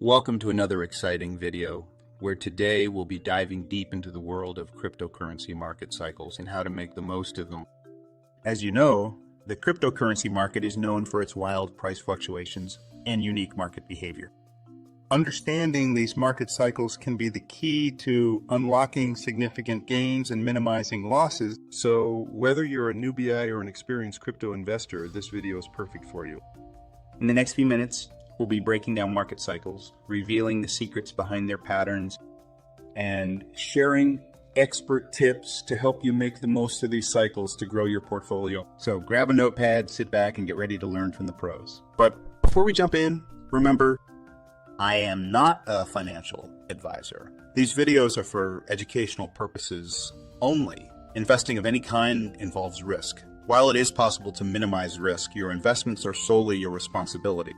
Welcome to another exciting video, where today we'll be diving deep into the world of cryptocurrency market cycles and how to make the most of them. As you know, the cryptocurrency market is known for its wild price fluctuations and unique market behavior. Understanding these market cycles can be the key to unlocking significant gains and minimizing losses. So whether you're a newbie or an experienced crypto investor, this video is perfect for you. In the next few minutes, we'll be breaking down market cycles, revealing the secrets behind their patterns, and sharing expert tips to help you make the most of these cycles to grow your portfolio. So grab a notepad, sit back, and get ready to learn from the pros. But before we jump in, remember, I am not a financial advisor. These videos are for educational purposes only. Investing of any kind involves risk. While it is possible to minimize risk, your investments are solely your responsibility.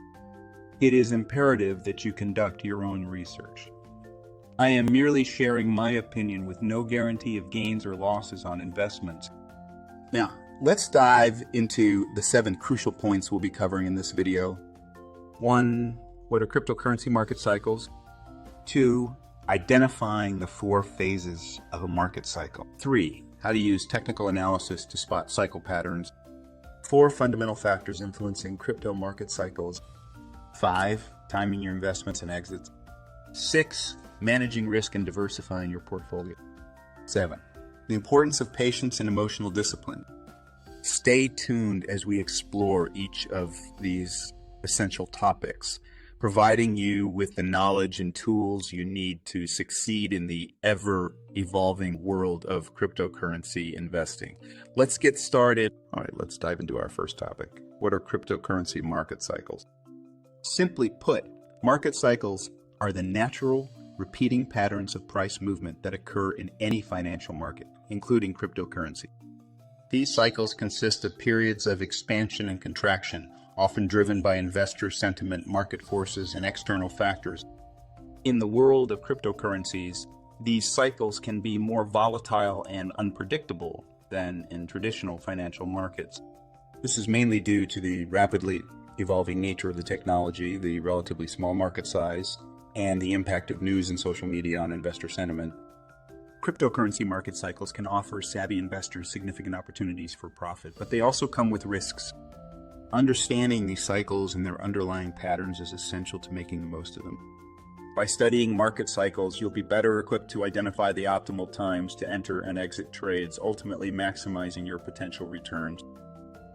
It is imperative that you conduct your own research. I am merely sharing my opinion with no guarantee of gains or losses on investments. Now, let's dive into the 7 crucial points we'll be covering in this video. 1. What are cryptocurrency market cycles? 2. Identifying the 4 phases of a market cycle. 3. How to use technical analysis to spot cycle patterns. 4 fundamental factors influencing crypto market cycles. 5. Timing your investments and exits. 6. Managing risk and diversifying your portfolio. 7. The importance of patience and emotional discipline. Stay tuned as we explore each of these essential topics, providing you with the knowledge and tools you need to succeed in the ever-evolving world of cryptocurrency investing. Let's get started. All right, let's dive into our first topic. What are cryptocurrency market cycles? Simply put, market cycles are the natural, repeating patterns of price movement that occur in any financial market, including cryptocurrency. These cycles consist of periods of expansion and contraction, often driven by investor sentiment, market forces, and external factors. In the world of cryptocurrencies, these cycles can be more volatile and unpredictable than in traditional financial markets. This is mainly due to the rapidly evolving nature of the technology, the relatively small market size, and the impact of news and social media on investor sentiment. Cryptocurrency market cycles can offer savvy investors significant opportunities for profit, but they also come with risks. Understanding these cycles and their underlying patterns is essential to making the most of them. By studying market cycles, you'll be better equipped to identify the optimal times to enter and exit trades, ultimately maximizing your potential returns.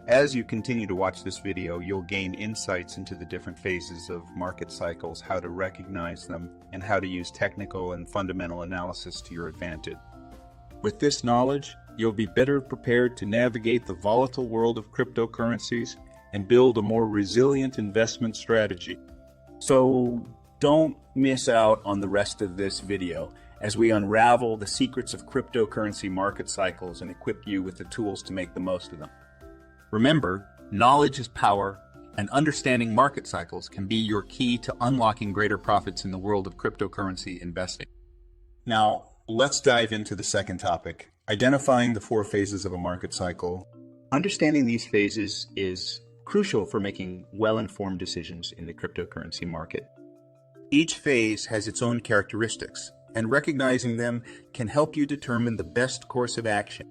As you continue to watch this video, you'll gain insights into the different phases of market cycles, how to recognize them, and how to use technical and fundamental analysis to your advantage. With this knowledge, you'll be better prepared to navigate the volatile world of cryptocurrencies and build a more resilient investment strategy. So don't miss out on the rest of this video as we unravel the secrets of cryptocurrency market cycles and equip you with the tools to make the most of them. Remember, knowledge is power, and understanding market cycles can be your key to unlocking greater profits in the world of cryptocurrency investing. Now, let's dive into the second topic, identifying the 4 phases of a market cycle. Understanding these phases is crucial for making well-informed decisions in the cryptocurrency market. Each phase has its own characteristics, and recognizing them can help you determine the best course of action.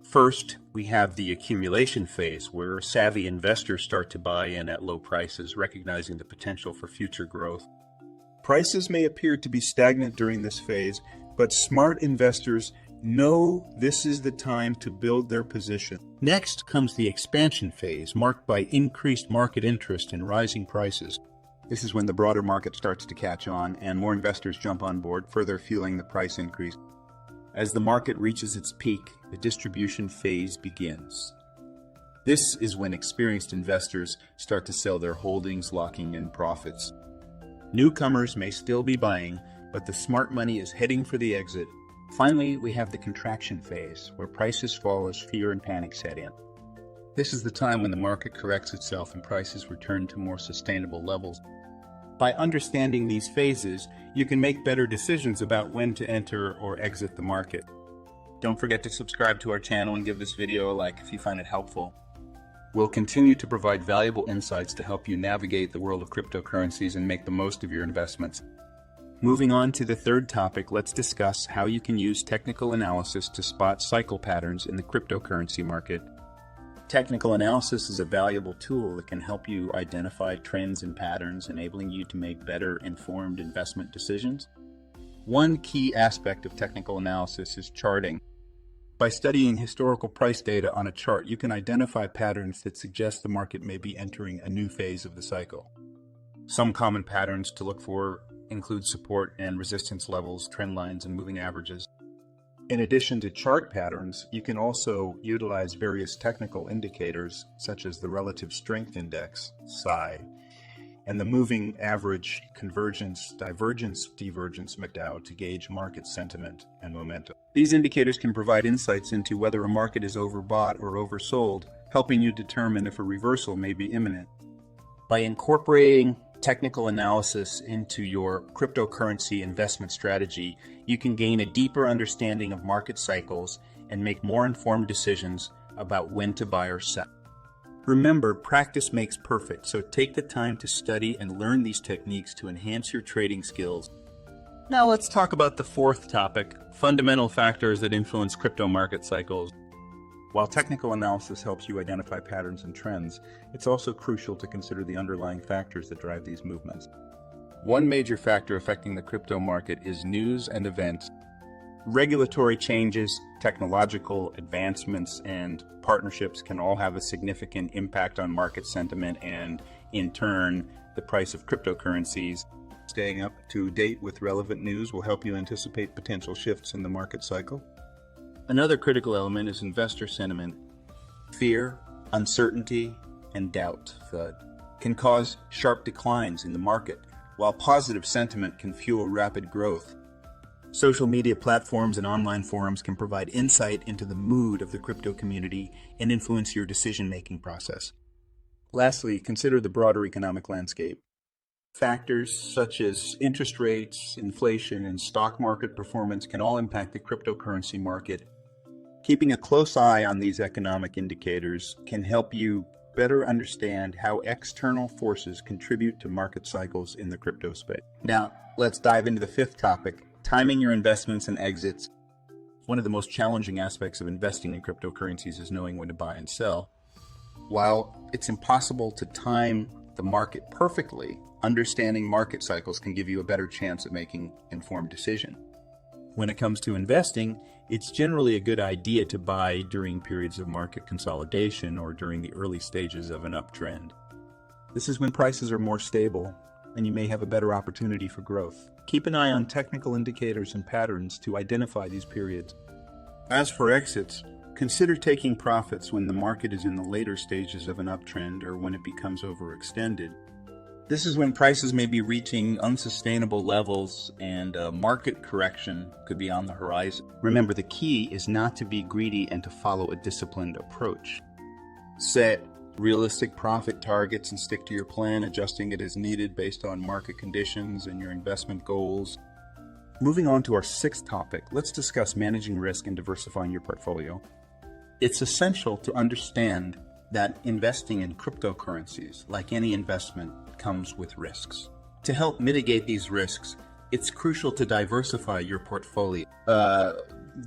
First, we have the accumulation phase, where savvy investors start to buy in at low prices, recognizing the potential for future growth. Prices may appear to be stagnant during this phase, but smart investors know this is the time to build their position. Next comes the expansion phase, marked by increased market interest and rising prices. This is when the broader market starts to catch on and more investors jump on board, further fueling the price increase. As the market reaches its peak, the distribution phase begins. This is when experienced investors start to sell their holdings, locking in profits. Newcomers may still be buying, but the smart money is heading for the exit. Finally, we have the contraction phase, where prices fall as fear and panic set in. This is the time when the market corrects itself and prices return to more sustainable levels. By understanding these phases, you can make better decisions about when to enter or exit the market. Don't forget to subscribe to our channel and give this video a like if you find it helpful. We'll continue to provide valuable insights to help you navigate the world of cryptocurrencies and make the most of your investments. Moving on to the third topic, let's discuss how you can use technical analysis to spot cycle patterns in the cryptocurrency market. Technical analysis is a valuable tool that can help you identify trends and patterns, enabling you to make better informed investment decisions. One key aspect of technical analysis is charting. By studying historical price data on a chart, you can identify patterns that suggest the market may be entering a new phase of the cycle. Some common patterns to look for include support and resistance levels, trend lines, and moving averages. In addition to chart patterns, you can also utilize various technical indicators such as the relative strength index, SI, and the moving average convergence, divergence, divergence McDowell to gauge market sentiment and momentum. These indicators can provide insights into whether a market is overbought or oversold, helping you determine if a reversal may be imminent. By incorporating technical analysis into your cryptocurrency investment strategy, you can gain a deeper understanding of market cycles and make more informed decisions about when to buy or sell. Remember, practice makes perfect, so take the time to study and learn these techniques to enhance your trading skills. Now let's talk about the fourth topic, fundamental factors that influence crypto market cycles. While technical analysis helps you identify patterns and trends, it's also crucial to consider the underlying factors that drive these movements. One major factor affecting the crypto market is news and events. Regulatory changes, technological advancements, and partnerships can all have a significant impact on market sentiment and, in turn, the price of cryptocurrencies. Staying up to date with relevant news will help you anticipate potential shifts in the market cycle. Another critical element is investor sentiment. Fear, uncertainty, and doubt can cause sharp declines in the market, while positive sentiment can fuel rapid growth. Social media platforms and online forums can provide insight into the mood of the crypto community and influence your decision-making process. Lastly, consider the broader economic landscape. Factors such as interest rates, inflation, and stock market performance can all impact the cryptocurrency market. Keeping a close eye on these economic indicators can help you better understand how external forces contribute to market cycles in the crypto space. Now, let's dive into the fifth topic, timing your investments and exits. One of the most challenging aspects of investing in cryptocurrencies is knowing when to buy and sell. While it's impossible to time the market perfectly, understanding market cycles can give you a better chance at making informed decisions. When it comes to investing, it's generally a good idea to buy during periods of market consolidation or during the early stages of an uptrend. This is when prices are more stable and you may have a better opportunity for growth. Keep an eye on technical indicators and patterns to identify these periods. As for exits, consider taking profits when the market is in the later stages of an uptrend or when it becomes overextended. This is when prices may be reaching unsustainable levels and a market correction could be on the horizon. Remember, the key is not to be greedy and to follow a disciplined approach. Set realistic profit targets and stick to your plan, adjusting it as needed based on market conditions and your investment goals. Moving on to our sixth topic, let's discuss managing risk and diversifying your portfolio. It's essential to understand that investing in cryptocurrencies, like any investment, comes with risks. To help mitigate these risks, it's crucial to diversify your portfolio.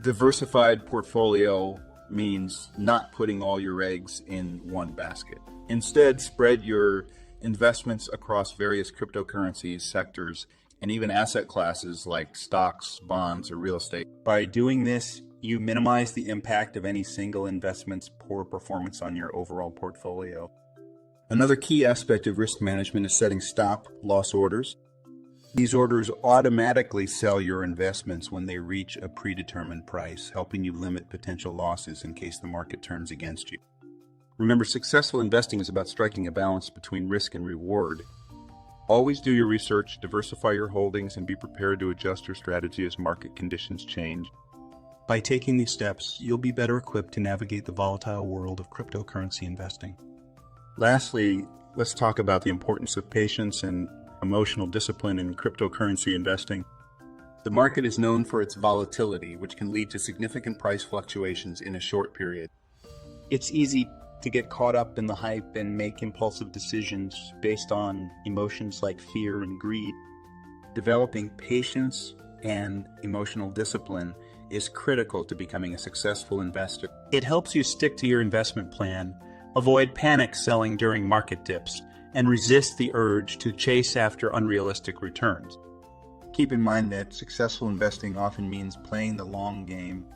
Diversified portfolio means not putting all your eggs in one basket. Instead, spread your investments across various cryptocurrencies, sectors, and even asset classes like stocks, bonds, or real estate. By doing this, you minimize the impact of any single investment's poor performance on your overall portfolio. Another key aspect of risk management is setting stop-loss orders. These orders automatically sell your investments when they reach a predetermined price, helping you limit potential losses in case the market turns against you. Remember, successful investing is about striking a balance between risk and reward. Always do your research, diversify your holdings, and be prepared to adjust your strategy as market conditions change. By taking these steps, you'll be better equipped to navigate the volatile world of cryptocurrency investing. Lastly, let's talk about the importance of patience and emotional discipline in cryptocurrency investing. The market is known for its volatility, which can lead to significant price fluctuations in a short period. It's easy to get caught up in the hype and make impulsive decisions based on emotions like fear and greed. Developing patience and emotional discipline is critical to becoming a successful investor. It helps you stick to your investment plan, avoid panic selling during market dips, and resist the urge to chase after unrealistic returns. Keep in mind that successful investing often means playing the long game.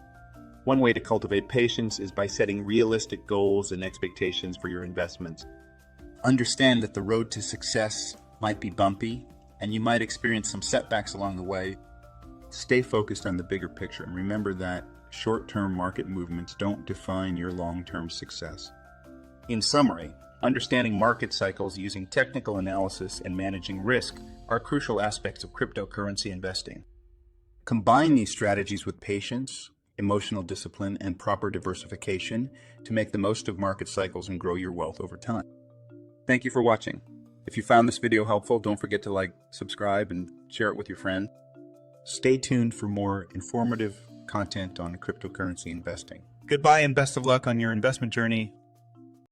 One way to cultivate patience is by setting realistic goals and expectations for your investments. Understand that the road to success might be bumpy, and you might experience some setbacks along the way. Stay focused on the bigger picture and remember that short-term market movements don't define your long-term success. In summary, understanding market cycles using technical analysis and managing risk are crucial aspects of cryptocurrency investing. Combine these strategies with patience, emotional discipline, and proper diversification to make the most of market cycles and grow your wealth over time. Thank you for watching. If you found this video helpful, don't forget to like, subscribe, and share it with your friends. Stay tuned for more informative content on cryptocurrency investing. Goodbye and best of luck on your investment journey.